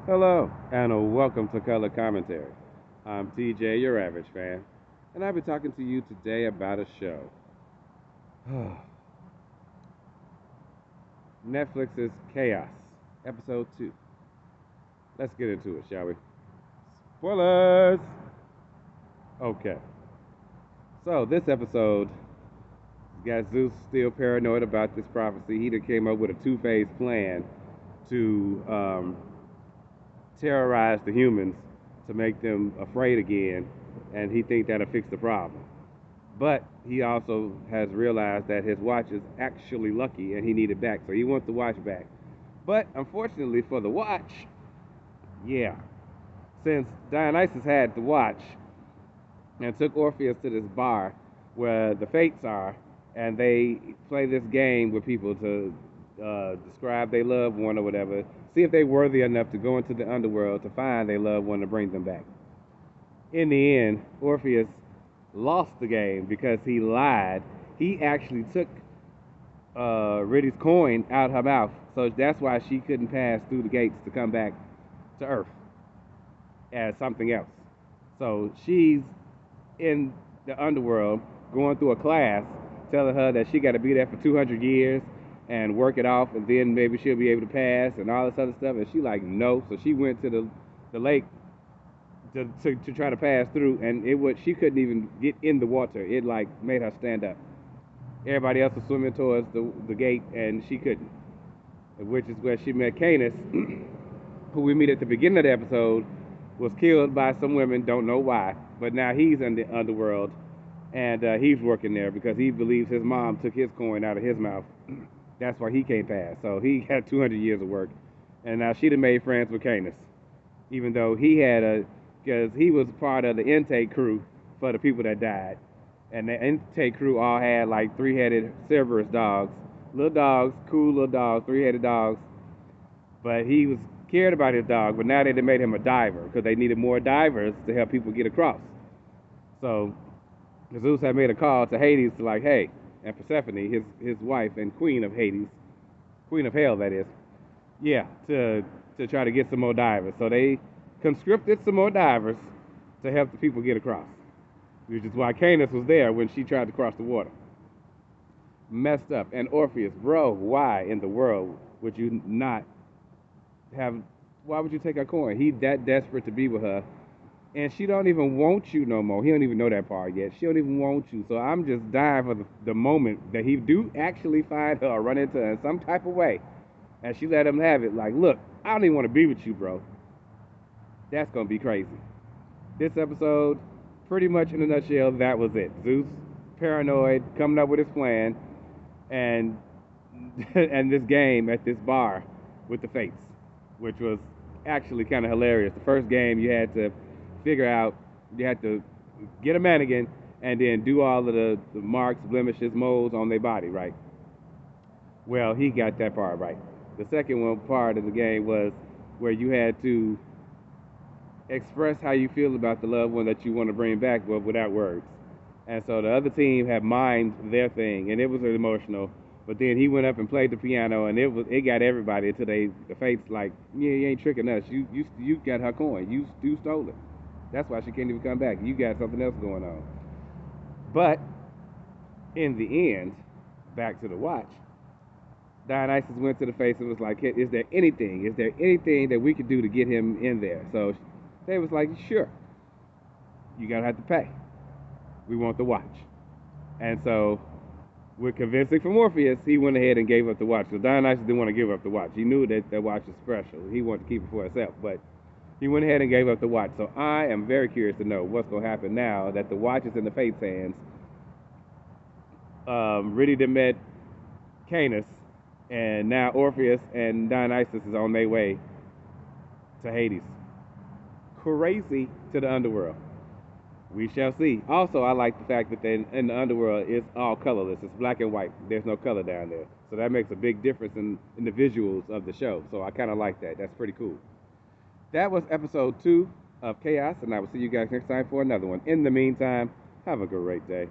Hello, and welcome to Color Commentary. I'm TJ, your average fan, and I'll be talking to you today about a show. Netflix's Chaos, Episode 2. Let's get into it, shall we? Spoilers! Okay, so this episode got Zeus still paranoid about this prophecy. He done came up with a two-phase plan to terrorize the humans to make them afraid again, and he think that'll fix the problem. But he also has realized that his watch is actually lucky and he needs it back, so he wants the watch back. But unfortunately for the watch, yeah, since Dionysus had the watch and took Orpheus to this bar where the Fates are, and they play this game with people to describe their loved one or whatever, see if they're worthy enough to go into the underworld to find their loved one to bring them back. In the end, Orpheus lost the game because he lied. He actually took Riddy's coin out her mouth, so that's why she couldn't pass through the gates to come back to Earth as something else. So she's in the underworld going through a class telling her that she got to be there for 200 years and work it off, and then maybe she'll be able to pass and all this other stuff. And she like, no. So she went to the lake to try to pass through, and she couldn't even get in the water. It like made her stand up. Everybody else was swimming towards the gate, and she couldn't. Which is where she met Canis, who we meet at the beginning of the episode, was killed by some women, don't know why, but now he's in the underworld, and he's working there because he believes his mom took his coin out of his mouth. That's why he can't pass. So he had 200 years of work, and now she'd have made friends with Canis, even though because he was part of the intake crew for the people that died. And the intake crew all had like three-headed Cerberus dogs. Little dogs, cool little dogs, three-headed dogs. But he was cared about his dog, but now they made him a diver because they needed more divers to help people get across. So Zeus had made a call to Hades to like, hey, and Persephone, his wife and queen of Hades, queen of hell that is, yeah, to try to get some more divers. So they conscripted some more divers to help the people get across, which is why Canis was there when she tried to cross the water. Messed up. And Orpheus, bro, why in the world would you not have, why would you take her coin? He that desperate to be with her, and she don't even want you no more. He don't even know that part yet. She don't even want you. So I'm just dying for the moment that he do actually find her or run into her in some type of way, and she let him have it. Like, look, I don't even want to be with you, bro. That's gonna be crazy. This episode, pretty much in a nutshell, that was it. Zeus, paranoid, coming up with his plan, and and this game at this bar with the Fates, which was actually kind of hilarious. The first game you had to figure out, you had to get a mannequin and then do all of the marks, blemishes, moles on their body, right? Well, he got that part right. The second one part of the game was where you had to express how you feel about the loved one that you want to bring back, but without words. And so the other team had mimed their thing, and it was emotional. But then he went up and played the piano, and it got everybody until the Fates like, yeah, you ain't tricking us. You got her coin. You stole it. That's why she can't even come back. You got something else going on. But in the end, back to the watch, Dionysus went to the Fates and was like, is there anything that we could do to get him in there? So they was like, sure, you gotta have to pay. We want the watch. And so, with convincing from Orpheus, he went ahead and gave up the watch. So Dionysus didn't want to give up the watch. He knew that that watch was special. He wanted to keep it for himself, but he went ahead and gave up the watch. So I am very curious to know what's going to happen now that the watch is in the Fates' hands. Riddy done met Canis, and now Orpheus and Dionysus is on their way to Hades. Crazy to the underworld. We shall see. Also, I like the fact that in the underworld it's all colorless. It's black and white. There's no color down there. So that makes a big difference in the visuals of the show. So I kind of like that. That's pretty cool. That was episode 2 of Chaos, and I will see you guys next time for another one. In the meantime, have a great day.